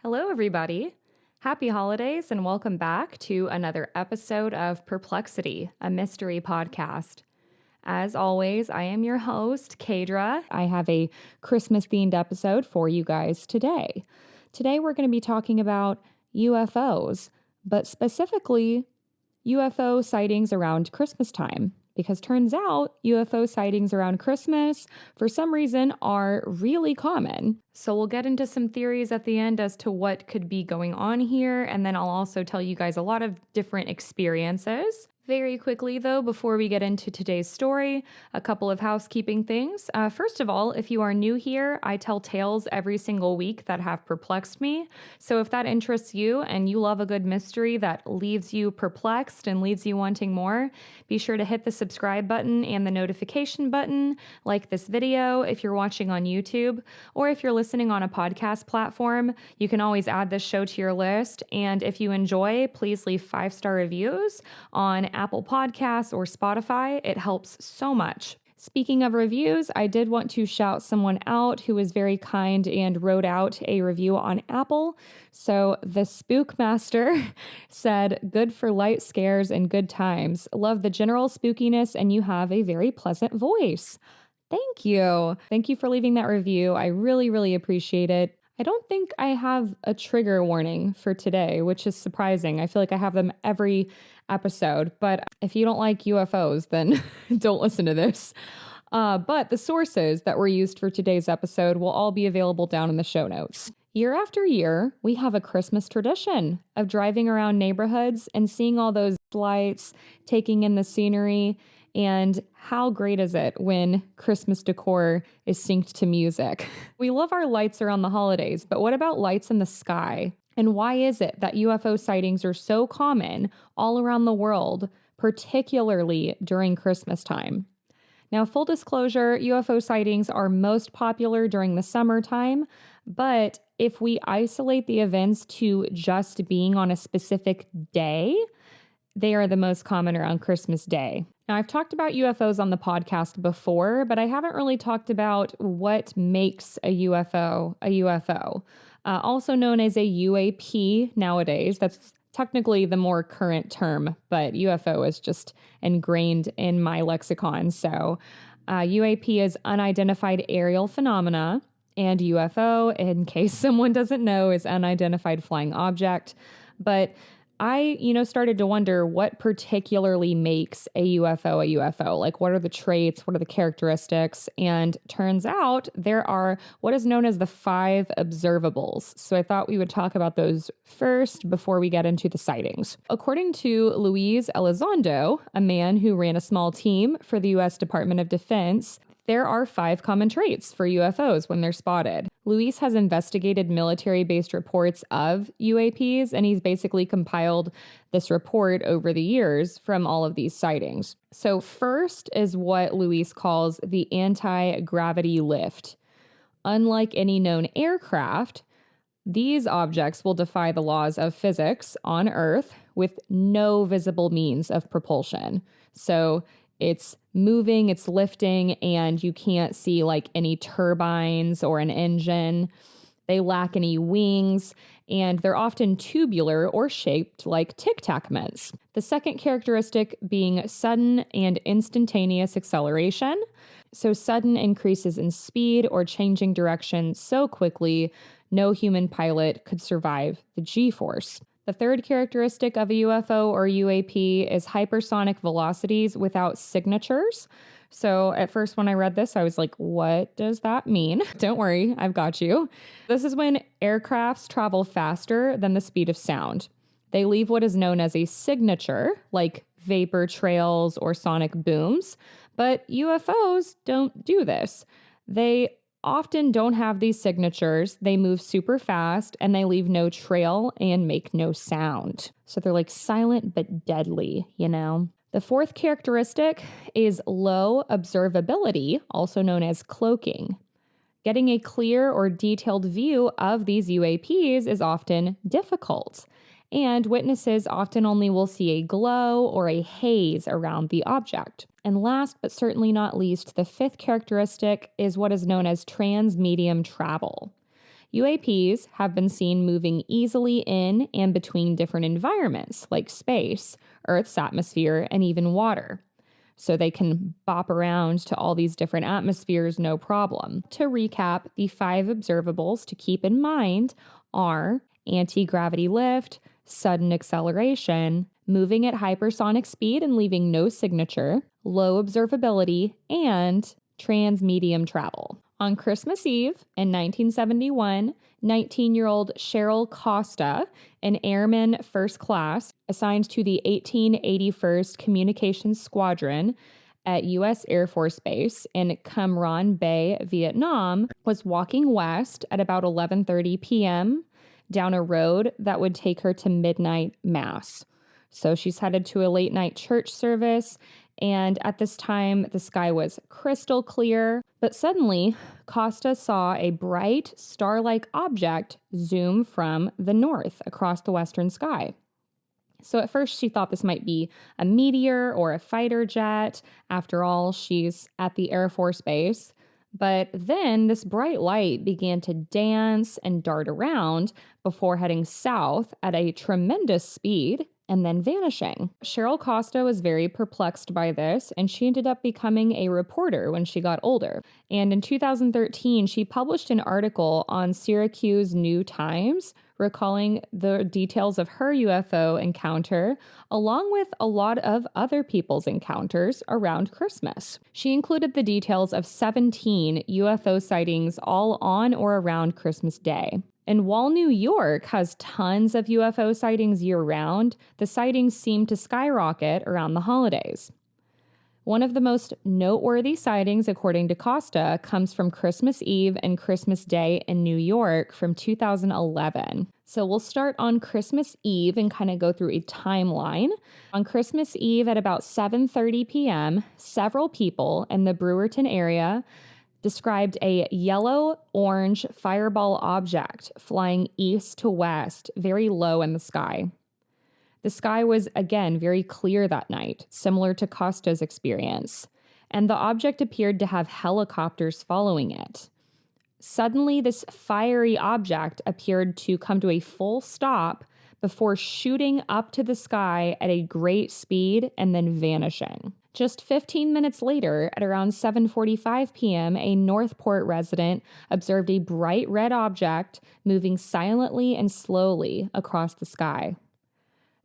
Hello, everybody. Happy holidays and welcome back to another episode of Perplexity, a mystery podcast. As always, I am your host, Kadra. I have a Christmas-themed episode for you guys today. Today, we're going to be talking about UFOs, but specifically UFO sightings around Christmas time. Because turns out UFO sightings around Christmas, for some reason, are really common. So we'll get into some theories at the end as to what could be going on here, and then I'll also tell you guys a lot of different experiences. Very quickly, though, before we get into today's story, a couple of housekeeping things. First of all, if you are new here, I tell tales every single week that have perplexed me. So if that interests you and you love a good mystery that leaves you perplexed and leaves you wanting more, be sure to hit the subscribe button and the notification button, like this video if you're watching on YouTube, or if you're listening on a podcast platform, you can always add this show to your list. And if you enjoy, please leave 5-star reviews on Apple Podcasts or Spotify. It helps so much. Speaking of reviews, I did want to shout someone out who was very kind and wrote out a review on Apple. So the Spookmaster said, "Good for light scares and good times. Love the general spookiness and you have a very pleasant voice." Thank you. Thank you for leaving that review. I really, really appreciate it. I don't think I have a trigger warning for today, which is surprising. I feel like I have them every episode, but if you don't like UFOs, then don't listen to this. But the sources that were used for today's episode will all be available down in the show notes. Year after year, we have a Christmas tradition of driving around neighborhoods and seeing all those lights, taking in the scenery, and how great is it when Christmas decor is synced to music? We love our lights around the holidays, but what about lights in the sky? And why is it that UFO sightings are so common all around the world, particularly during Christmas time? Now, full disclosure, UFO sightings are most popular during the summertime, but if we isolate the events to just being on a specific day, they are the most common around Christmas Day. Now, I've talked about UFOs on the podcast before, but I haven't really talked about what makes a UFO a UFO. Also known as a UAP nowadays. That's technically the more current term, but UFO is just ingrained in my lexicon. So UAP is unidentified aerial phenomena, and UFO, in case someone doesn't know, is unidentified flying object. But I, started to wonder what particularly makes a UFO a UFO. Like, what are the traits? What are the characteristics? And turns out there are what is known as the 5 observables. So I thought we would talk about those first before we get into the sightings. According to Luis Elizondo, a man who ran a small team for the U.S. Department of Defense, there are 5 common traits for UFOs when they're spotted. Luis has investigated military-based reports of UAPs, and he's basically compiled this report over the years from all of these sightings. So first is what Luis calls the anti-gravity lift. Unlike any known aircraft, these objects will defy the laws of physics on Earth with no visible means of propulsion. So it's moving, it's lifting, and you can't see like any turbines or an engine. They lack any wings, and they're often tubular or shaped like tic-tac mints. The second characteristic being sudden and instantaneous acceleration. So sudden increases in speed or changing direction so quickly, no human pilot could survive the G-force. The third characteristic of a UFO or UAP is hypersonic velocities without signatures. So at first when I read this, I was like, what does that mean? Don't worry, I've got you. This is when aircrafts travel faster than the speed of sound. They leave what is known as a signature, like vapor trails or sonic booms, but UFOs don't do this. They often don't have these signatures. They move super fast and they leave no trail and make no sound. So they're like silent but deadly, The fourth characteristic is low observability, also known as cloaking. Getting a clear or detailed view of these UAPs is often difficult, and witnesses often only will see a glow or a haze around the object. And last but certainly not least, the fifth characteristic is what is known as transmedium travel. UAPs have been seen moving easily in and between different environments like space, Earth's atmosphere, and even water. So they can bop around to all these different atmospheres, no problem. To recap, the 5 observables to keep in mind are anti-gravity lift, sudden acceleration, moving at hypersonic speed and leaving no signature, low observability, and transmedium travel. On Christmas Eve in 1971, 19-year-old Cheryl Costa, an airman first class assigned to the 1881st Communications Squadron at U.S. Air Force Base in Cam Ranh Bay, Vietnam, was walking west at about 11:30 p.m. down a road that would take her to midnight mass. So she's headed to a late night church service, and at this time, the sky was crystal clear. But suddenly, Costa saw a bright, star-like object zoom from the north across the western sky. So at first, she thought this might be a meteor or a fighter jet. After all, she's at the Air Force Base. But then this bright light began to dance and dart around before heading south at a tremendous speed and then vanishing. Cheryl Costa was very perplexed by this, and she ended up becoming a reporter when she got older. And in 2013, she published an article on Syracuse New Times recalling the details of her UFO encounter, along with a lot of other people's encounters around Christmas. She included the details of 17 UFO sightings all on or around Christmas Day. And while New York has tons of UFO sightings year-round, the sightings seem to skyrocket around the holidays. One of the most noteworthy sightings, according to Costa, comes from Christmas Eve and Christmas Day in New York from 2011. So we'll start on Christmas Eve and kind of go through a timeline. On Christmas Eve at about 7:30 p.m., several people in the Brewerton area described a yellow-orange fireball object flying east to west, very low in the sky. The sky was, again, very clear that night, similar to Costa's experience, and the object appeared to have helicopters following it. Suddenly, this fiery object appeared to come to a full stop before shooting up to the sky at a great speed and then vanishing. Just 15 minutes later, at around 7:45 p.m., a Northport resident observed a bright red object moving silently and slowly across the sky.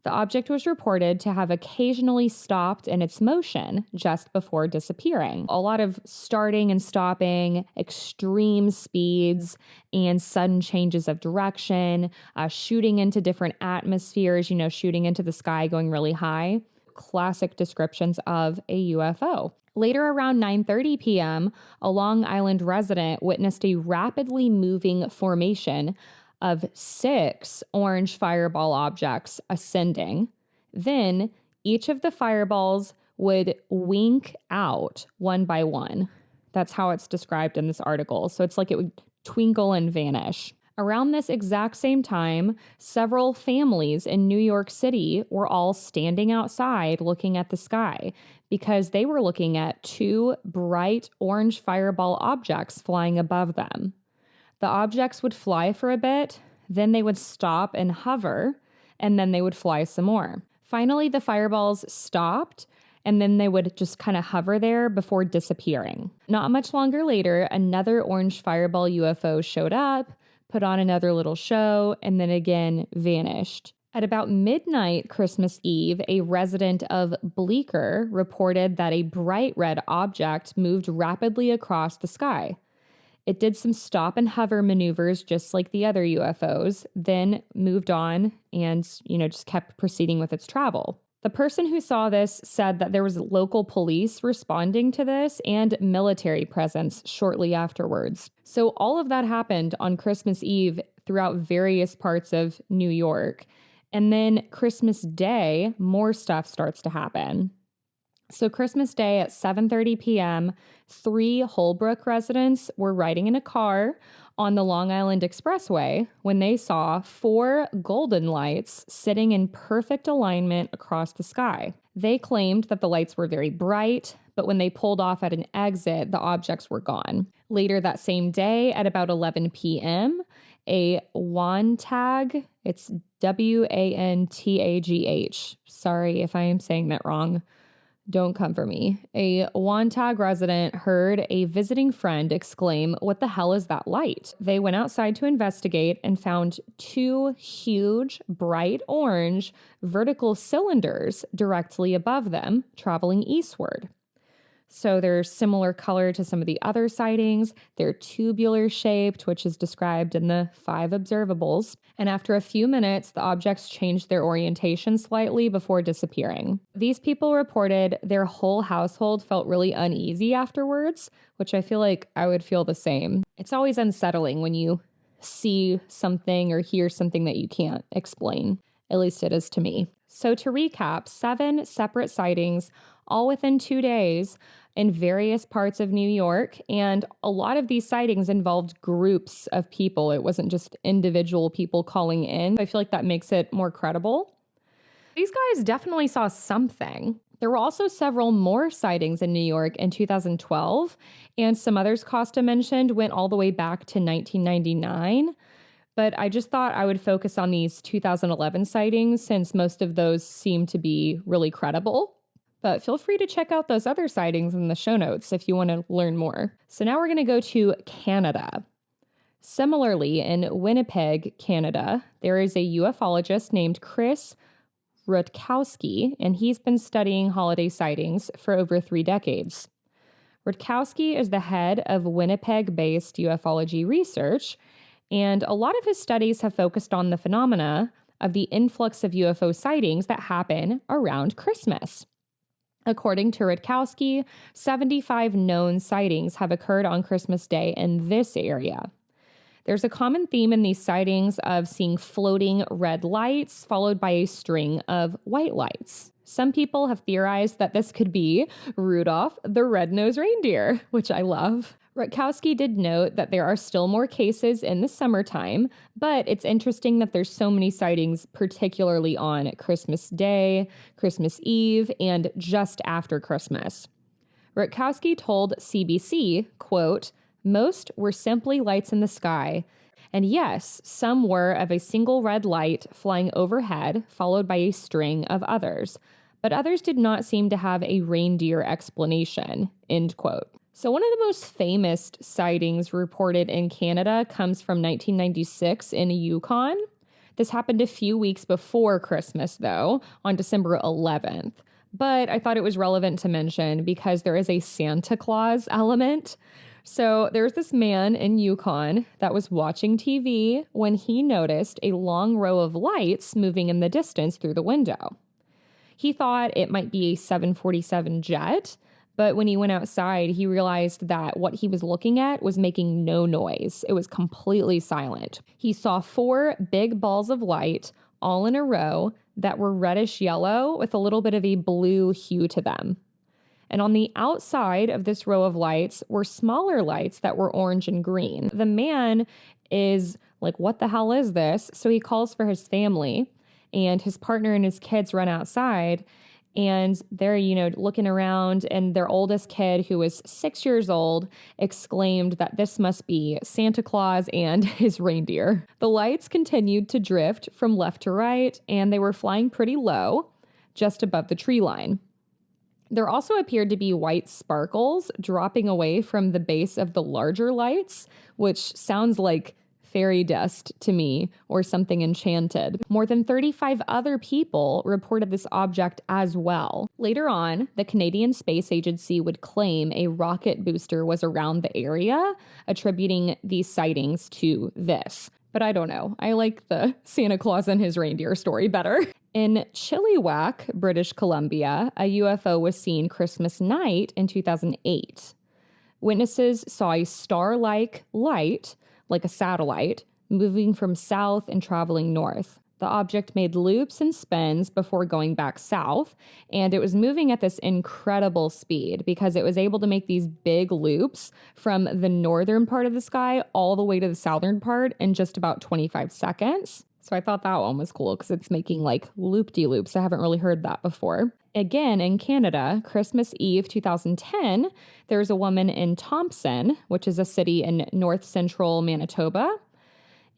The object was reported to have occasionally stopped in its motion just before disappearing. A lot of starting and stopping, extreme speeds, and sudden changes of direction, shooting into different atmospheres, shooting into the sky, going really high. Classic descriptions of a UFO. Later, around 9:30 p.m., a Long Island resident witnessed a rapidly moving formation of 6 orange fireball objects ascending. Then, each of the fireballs would wink out one by one. That's how it's described in this article. So it's like it would twinkle and vanish. Around this exact same time, several families in New York City were all standing outside looking at the sky because they were looking at 2 bright orange fireball objects flying above them. The objects would fly for a bit, then they would stop and hover, and then they would fly some more. Finally, the fireballs stopped, and then they would just kind of hover there before disappearing. Not much longer later, another orange fireball UFO showed up, put on another little show, and then again vanished. At about midnight Christmas Eve, a resident of Bleecker reported that a bright red object moved rapidly across the sky. It did some stop and hover maneuvers just like the other UFOs, then moved on and, just kept proceeding with its travel. The person who saw this said that there was local police responding to this and military presence shortly afterwards. So all of that happened on Christmas Eve throughout various parts of New York. And then Christmas Day, more stuff starts to happen. So Christmas Day at 7:30 p.m., 3 Holbrook residents were riding in a car on the Long Island Expressway when they saw 4 golden lights sitting in perfect alignment across the sky. They claimed that the lights were very bright, but when they pulled off at an exit, the objects were gone. Later that same day at about 11 p.m., A wantagh, it's Wantagh. Sorry if I am saying that wrong. Don't come for me. A Wantagh resident heard a visiting friend exclaim, "What the hell is that light?" They went outside to investigate and found two huge, bright orange vertical cylinders directly above them, traveling eastward. So they're similar color to some of the other sightings. They're tubular shaped, which is described in the 5 observables. And after a few minutes, the objects changed their orientation slightly before disappearing. These people reported their whole household felt really uneasy afterwards, which I feel like I would feel the same. It's always unsettling when you see something or hear something that you can't explain. At least it is to me. So to recap, 7 separate sightings, all within 2 days, in various parts of New York, and a lot of these sightings involved groups of people. It wasn't just individual people calling in. I feel like that makes it more credible. These guys definitely saw something. There were also several more sightings in New York in 2012, and some others Costa mentioned went all the way back to 1999. But I just thought I would focus on these 2011 sightings since most of those seem to be really credible. But feel free to check out those other sightings in the show notes if you want to learn more. So now we're going to go to Canada. Similarly, in Winnipeg, Canada, there is a ufologist named Chris Rutkowski, and he's been studying holiday sightings for over 3 decades. Rutkowski is the head of Winnipeg-based ufology research, and a lot of his studies have focused on the phenomena of the influx of UFO sightings that happen around Christmas. According to Rutkowski, 75 known sightings have occurred on Christmas Day in this area. There's a common theme in these sightings of seeing floating red lights followed by a string of white lights. Some people have theorized that this could be Rudolph the Red-Nosed Reindeer, which I love. Rutkowski did note that there are still more cases in the summertime, but it's interesting that there's so many sightings, particularly on Christmas Day, Christmas Eve, and just after Christmas. Rutkowski told CBC, quote, "Most were simply lights in the sky. And yes, some were of a single red light flying overhead, followed by a string of others. But others did not seem to have a reindeer explanation," end quote. So one of the most famous sightings reported in Canada comes from 1996 in Yukon. This happened a few weeks before Christmas, though, on December 11th. But I thought it was relevant to mention because there is a Santa Claus element. So there's this man in Yukon that was watching TV when he noticed a long row of lights moving in the distance through the window. He thought it might be a 747 jet, but when he went outside, he realized that what he was looking at was making no noise. It was completely silent. He saw 4 big balls of light all in a row that were reddish yellow with a little bit of a blue hue to them. And on the outside of this row of lights were smaller lights that were orange and green. The man is like, "What the hell is this?" So he calls for his family, and his partner and his kids run outside. And they're, looking around, and their oldest kid, who was 6 years old, exclaimed that this must be Santa Claus and his reindeer. The lights continued to drift from left to right, and they were flying pretty low, just above the tree line. There also appeared to be white sparkles dropping away from the base of the larger lights, which sounds like fairy dust to me, or something enchanted. More than 35 other people reported this object as well. Later on, the Canadian Space Agency would claim a rocket booster was around the area, attributing these sightings to this. But I don't know. I like the Santa Claus and his reindeer story better. In Chilliwack, British Columbia, a UFO was seen Christmas night in 2008. Witnesses saw a star-like light, like a satellite, moving from south and traveling north. The object made loops and spins before going back south, and it was moving at this incredible speed because it was able to make these big loops from the northern part of the sky all the way to the southern part in just about 25 seconds. So I thought that one was cool because it's making like loop-de-loops. I haven't really heard that before. Again, in Canada, Christmas Eve 2010, there's a woman in Thompson, which is a city in north central Manitoba.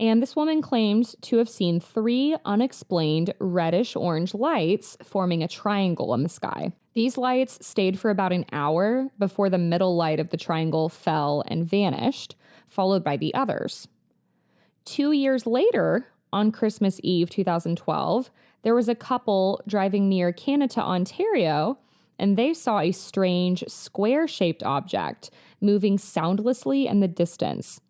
And this woman claimed to have seen 3 unexplained reddish-orange lights forming a triangle in the sky. These lights stayed for about an hour before the middle light of the triangle fell and vanished, followed by the others. 2 years later, on Christmas Eve 2012, there was a couple driving near Canada, Ontario, and they saw a strange square-shaped object moving soundlessly in the distance.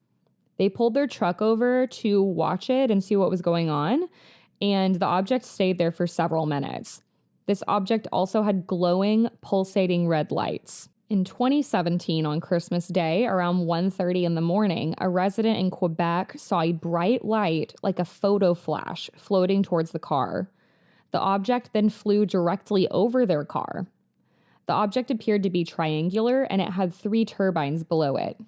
They pulled their truck over to watch it and see what was going on, and the object stayed there for several minutes. This object also had glowing, pulsating red lights. In 2017, on Christmas Day, around 1:30 in the morning, a resident in Quebec saw a bright light like a photo flash floating towards the car. The object then flew directly over their car. The object appeared to be triangular, and it had 3 turbines below it.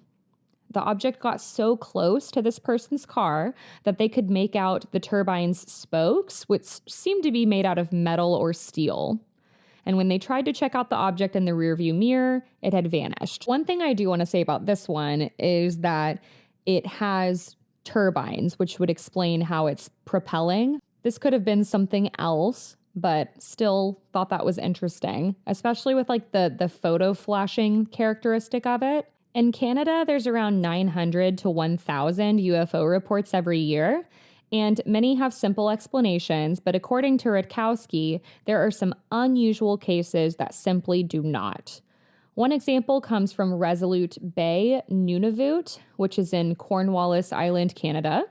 The object got so close to this person's car that they could make out the turbine's spokes, which seemed to be made out of metal or steel. And when they tried to check out the object in the rearview mirror, it had vanished. One thing I do want to say about this one is that it has turbines, which would explain how it's propelling. This could have been something else, but still thought that was interesting, especially with like the photo flashing characteristic of it. In Canada, there's around 900 to 1,000 UFO reports every year, and many have simple explanations, but according to Rutkowski, there are some unusual cases that simply do not. One example comes from Resolute Bay, Nunavut, which is in Cornwallis Island, Canada.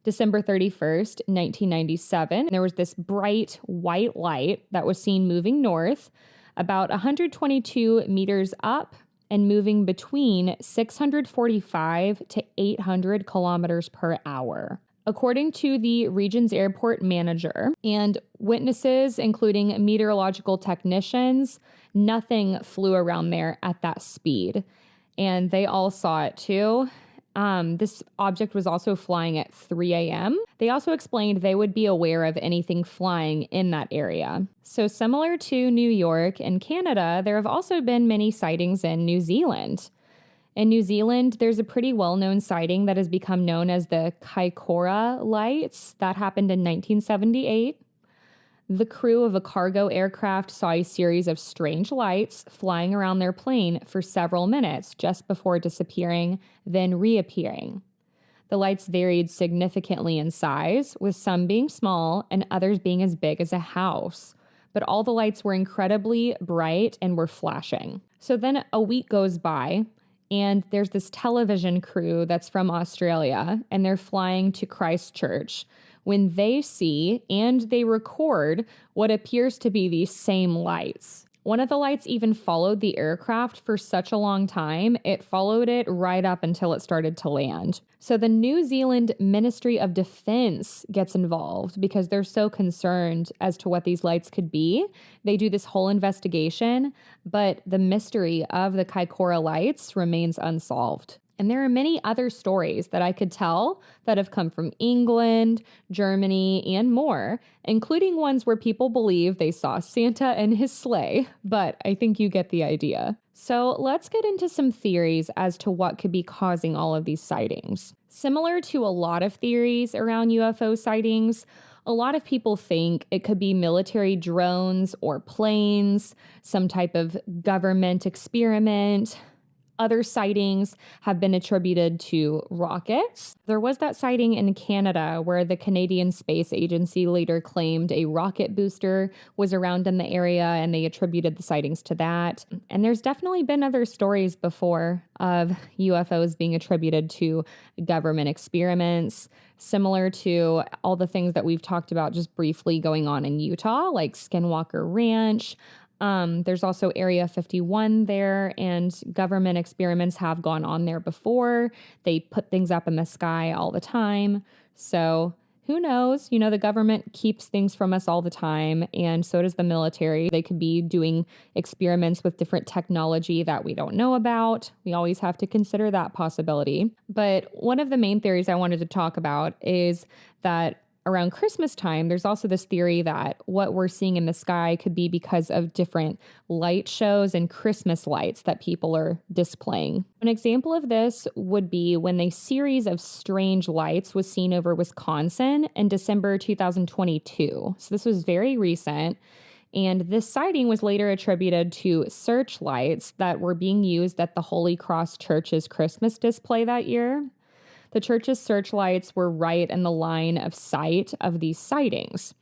December 31st, 1997, there was this bright white light that was seen moving north, about 122 meters up, and moving between 645 to 800 kilometers per hour. According to the region's airport manager and witnesses, including meteorological technicians, nothing flew around there at that speed. And they all saw it too. This object was also flying at 3 a.m. They also explained they would be aware of anything flying in that area. So similar to New York and Canada, there have also been many sightings in New Zealand. In New Zealand, there's a pretty well-known sighting that has become known as the Kaikoura lights. That happened in 1978. The crew of a cargo aircraft saw a series of strange lights flying around their plane for several minutes just before disappearing, then reappearing. The lights varied significantly in size, with some being small and others being as big as a house. But all the lights were incredibly bright and were flashing. So then a week goes by, and there's this television crew that's from Australia, and they're flying to Christchurch when they see and they record what appears to be these same lights. One of the lights even followed the aircraft for such a long time, it followed it right up until it started to land. So the New Zealand Ministry of Defense gets involved because they're so concerned as to what these lights could be. They do this whole investigation, but the mystery of the Kaikoura lights remains unsolved. And there are many other stories that I could tell that have come from England, Germany, and more, including ones where people believe they saw Santa and his sleigh, but I think you get the idea. So let's get into some theories as to what could be causing all of these sightings. Similar to a lot of theories around UFO sightings, a lot of people think it could be military drones or planes, some type of government experiment. Other sightings have been attributed to rockets. There was that sighting in Canada where the Canadian Space Agency later claimed a rocket booster was around in the area, and they attributed the sightings to that. And there's definitely been other stories before of UFOs being attributed to government experiments, similar to all the things that we've talked about just briefly going on in Utah, like Skinwalker Ranch. There's also Area 51 there, and government experiments have gone on there before. They put things up in the sky all the time. So who knows? You know, the government keeps things from us all the time, and so does the military. They could be doing experiments with different technology that we don't know about. We always have to consider that possibility. But one of the main theories I wanted to talk about is that around Christmas time, there's also this theory that what we're seeing in the sky could be because of different light shows and Christmas lights that people are displaying. An example of this would be when a series of strange lights was seen over Wisconsin in December 2022. So this was very recent. And this sighting was later attributed to searchlights that were being used at the Holy Cross Church's Christmas display that year. The church's searchlights were right in the line of sight of these sightings.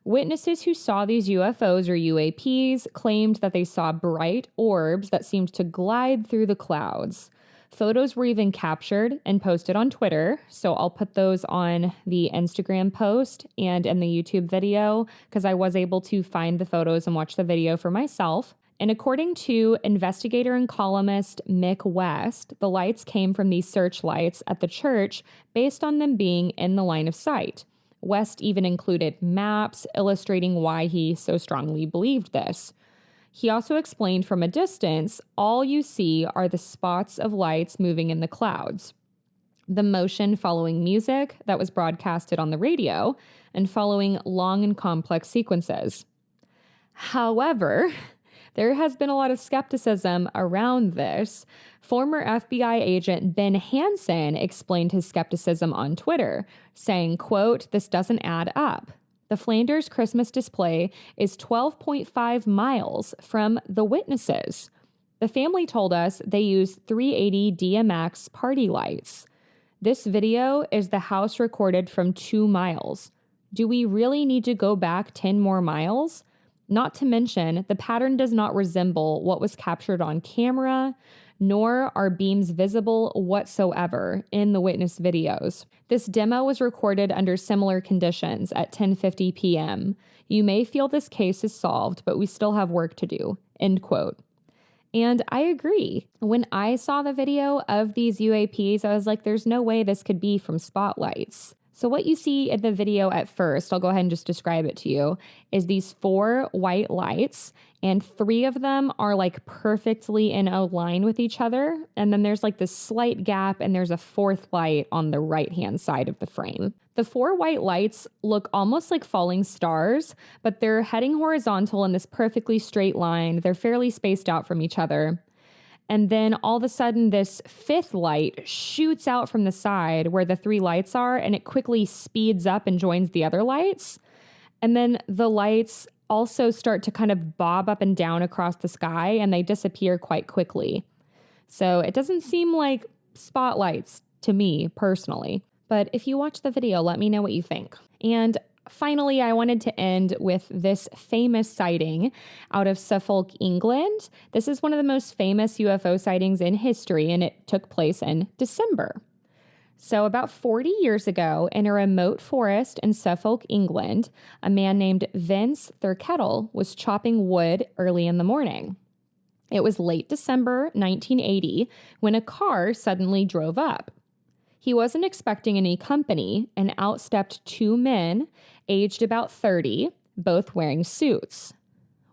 Witnesses who saw these UFOs or UAPs claimed that they saw bright orbs that seemed to glide through the clouds. Photos were even captured and posted on Twitter, so I'll put those on the Instagram post and in the YouTube video because I was able to find the photos and watch the video for myself. And according to investigator and columnist Mick West, the lights came from these searchlights at the church based on them being in the line of sight. West even included maps illustrating why he so strongly believed this. He also explained from a distance, all you see are the spots of lights moving in the clouds. The motion following music that was broadcasted on the radio and following long and complex sequences. However, there has been a lot of skepticism around this. Former FBI agent Ben Hansen explained his skepticism on Twitter, saying, quote, "This doesn't add up. The Flanders Christmas display is 12.5 miles from the witnesses. The family told us they use 380 DMX party lights. This video is the house recorded from 2 miles. Do we really need to go back 10 more miles? Not to mention, the pattern does not resemble what was captured on camera, nor are beams visible whatsoever in the witness videos. This demo was recorded under similar conditions at 10:50 p.m. You may feel this case is solved, but we still have work to do." End quote. And I agree. When I saw the video of these UAPs, I was like, there's no way this could be from spotlights. So what you see in the video at first, I'll go ahead and just describe it to you, is these 4 white lights, and 3 of them are like perfectly in a line with each other. And then there's like this slight gap, and there's a 4th light on the right-hand side of the frame. The 4 white lights look almost like falling stars, but they're heading horizontal in this perfectly straight line. They're fairly spaced out from each other. And then all of a sudden, this 5th light shoots out from the side where the 3 lights are, and it quickly speeds up and joins the other lights. And then the lights also start to kind of bob up and down across the sky, and they disappear quite quickly. So it doesn't seem like spotlights to me personally. But if you watch the video, let me know what you think. And finally, I wanted to end with this famous sighting out of Suffolk, England. This is one of the most famous UFO sightings in history, and it took place in December. So about 40 years ago, in a remote forest in Suffolk, England, a man named Vince Thurkettle was chopping wood early in the morning. It was late December 1980 when a car suddenly drove up. He wasn't expecting any company, and out stepped 2 men, aged about 30, both wearing suits.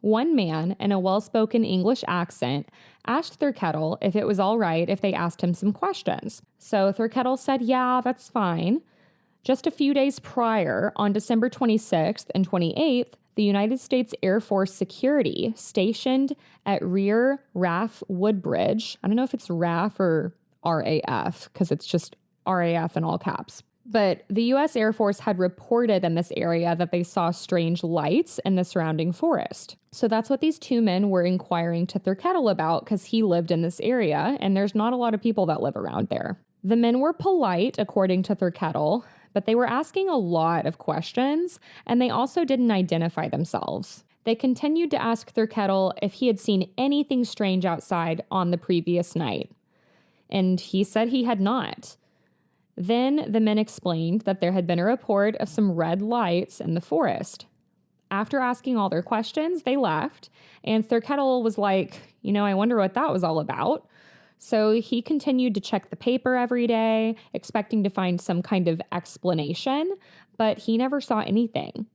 One man, in a well-spoken English accent, asked Thurkettle if it was all right if they asked him some questions. So Thurkettle said, yeah, that's fine. Just a few days prior, on December 26th and 28th, the United States Air Force security stationed at Rear RAF Woodbridge. I don't know if it's RAF or RAF, because it's just RAF in all caps. But the U.S. Air Force had reported in this area that they saw strange lights in the surrounding forest. So that's what these 2 men were inquiring to Thurkettle about, because he lived in this area, and there's not a lot of people that live around there. The men were polite, according to Thurkettle, but they were asking a lot of questions, and they also didn't identify themselves. They continued to ask Thurkettle if he had seen anything strange outside on the previous night, and he said he had not. Then the men explained that there had been a report of some red lights in the forest. After asking all their questions, they left, and Thurkettle was like, I wonder what that was all about. So he continued to check the paper every day, expecting to find some kind of explanation, but he never saw anything.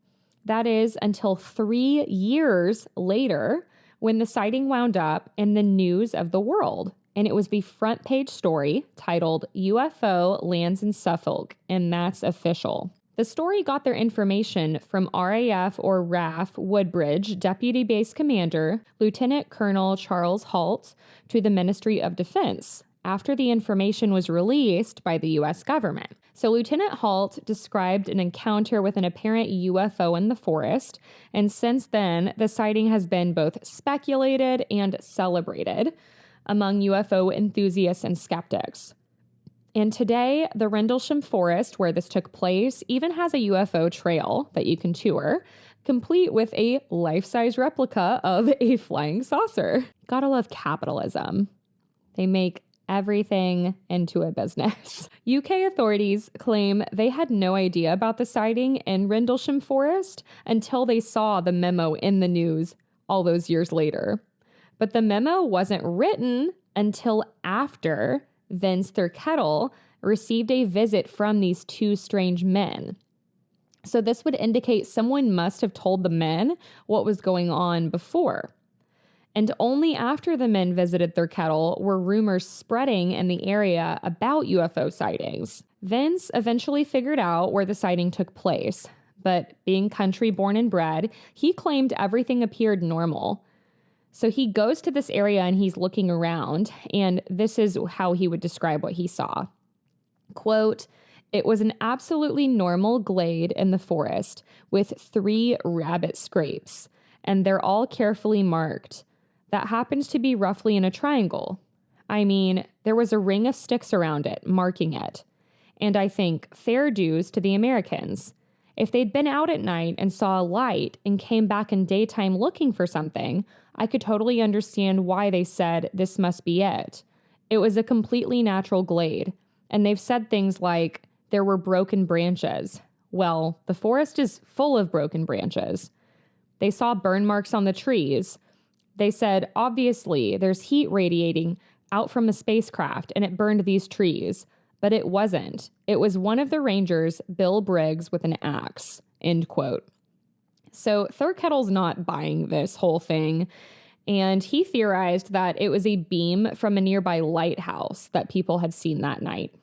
That is until 3 years later, when the sighting wound up in the news of the world. And it was the front page story titled UFO Lands in Suffolk, and that's official. The story got their information from RAF or RAF Woodbridge Deputy Base Commander, Lieutenant Colonel Charles Halt, to the Ministry of Defense after the information was released by the U.S. government. So Lieutenant Halt described an encounter with an apparent UFO in the forest, and since then, the sighting has been both speculated and celebrated among UFO enthusiasts and skeptics. And today, the Rendlesham Forest, where this took place, even has a UFO trail that you can tour, complete with a life-size replica of a flying saucer. Gotta love capitalism. They make everything into a business. UK authorities claim they had no idea about the sighting in Rendlesham Forest until they saw the memo in the news all those years later. But the memo wasn't written until after Vince Thurkettle received a visit from these two strange men. So this would indicate someone must have told the men what was going on before. And only after the men visited Thurkettle were rumors spreading in the area about UFO sightings. Vince eventually figured out where the sighting took place, but being country born and bred, he claimed everything appeared normal. So he goes to this area and he's looking around, and this is how he would describe what he saw. Quote, "It was an absolutely normal glade in the forest with 3 rabbit scrapes, and they're all carefully marked. That happens to be roughly in a triangle. I mean, there was a ring of sticks around it, marking it. And I think fair dues to the Americans. If they'd been out at night and saw a light and came back in daytime looking for something, I could totally understand why they said this must be it. It was a completely natural glade. And they've said things like there were broken branches. Well, the forest is full of broken branches. They saw burn marks on the trees. They said, obviously, there's heat radiating out from a spacecraft and it burned these trees. But it wasn't. It was one of the rangers, Bill Briggs, with an axe." End quote. So Thurkettle's not buying this whole thing, and he theorized that it was a beam from a nearby lighthouse that people had seen that night.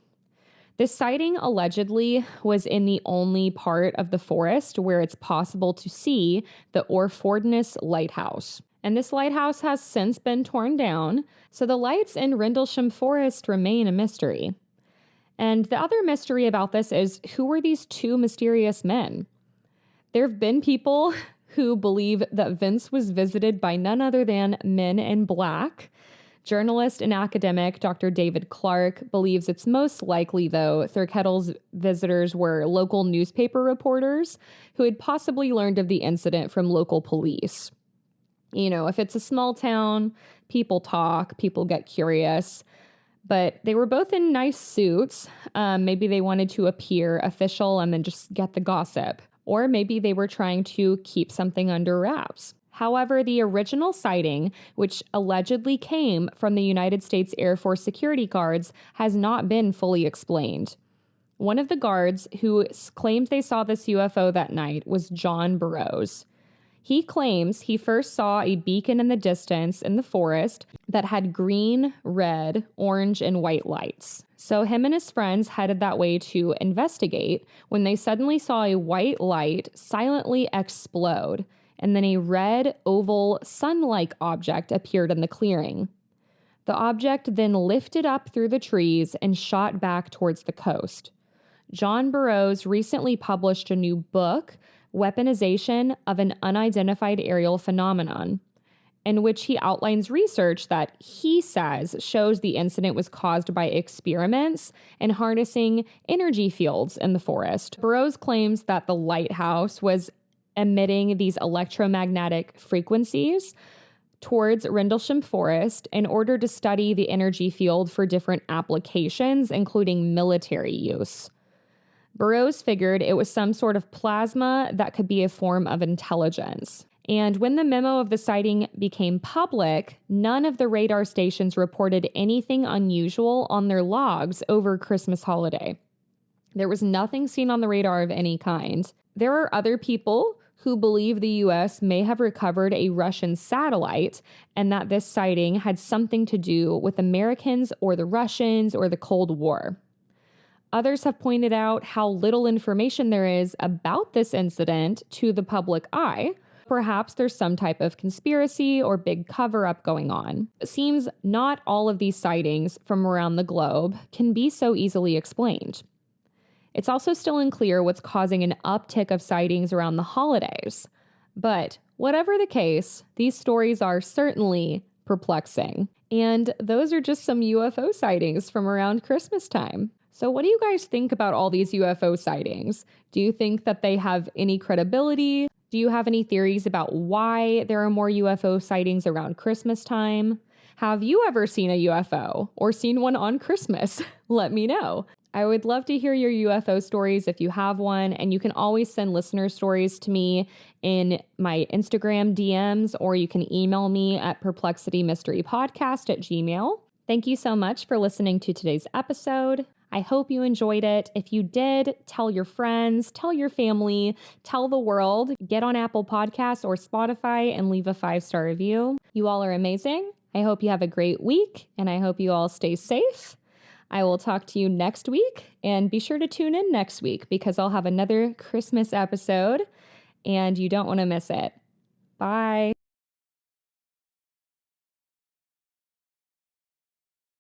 This sighting allegedly was in the only part of the forest where it's possible to see the Orfordness Lighthouse. And this lighthouse has since been torn down, so the lights in Rendlesham Forest remain a mystery. And the other mystery about this is, who were these two mysterious men? There have been people who believe that Vince was visited by none other than men in black. Journalist and academic Dr. David Clark believes it's most likely, though, Thurkettle's visitors were local newspaper reporters who had possibly learned of the incident from local police. You know, if it's a small town, people talk, people get curious. But they were both in nice suits. Maybe they wanted to appear official and then just get the gossip. Or maybe they were trying to keep something under wraps. However, the original sighting, which allegedly came from the United States Air Force security guards, has not been fully explained. One of the guards who claimed they saw this UFO that night was John Burroughs. He claims he first saw a beacon in the distance in the forest that had green, red, orange, and white lights. So him and his friends headed that way to investigate when they suddenly saw a white light silently explode, and then a red, oval, sun-like object appeared in the clearing. The object then lifted up through the trees and shot back towards the coast. John Burroughs recently published a new book, Weaponization of an Unidentified Aerial Phenomenon, in which he outlines research that he says shows the incident was caused by experiments in harnessing energy fields in the forest. Burroughs claims that the lighthouse was emitting these electromagnetic frequencies towards Rendlesham Forest in order to study the energy field for different applications, including military use. Burroughs figured it was some sort of plasma that could be a form of intelligence. And when the memo of the sighting became public, none of the radar stations reported anything unusual on their logs over Christmas holiday. There was nothing seen on the radar of any kind. There are other people who believe the U.S. may have recovered a Russian satellite and that this sighting had something to do with Americans or the Russians or the Cold War. Others have pointed out how little information there is about this incident to the public eye. Perhaps there's some type of conspiracy or big cover-up going on. It seems not all of these sightings from around the globe can be so easily explained. It's also still unclear what's causing an uptick of sightings around the holidays. But whatever the case, these stories are certainly perplexing. And those are just some UFO sightings from around Christmas time. So what do you guys think about all these UFO sightings? Do you think that they have any credibility? Do you have any theories about why there are more UFO sightings around Christmas time? Have you ever seen a UFO or seen one on Christmas? Let me know. I would love to hear your UFO stories if you have one, and you can always send listener stories to me in my Instagram DMs, or you can email me at perplexitymysterypodcast@gmail.com. Thank you so much for listening to today's episode. I hope you enjoyed it. If you did, tell your friends, tell your family, tell the world. Get on Apple Podcasts or Spotify and leave a 5-star review. You all are amazing. I hope you have a great week, and I hope you all stay safe. I will talk to you next week, and be sure to tune in next week because I'll have another Christmas episode and you don't want to miss it. Bye.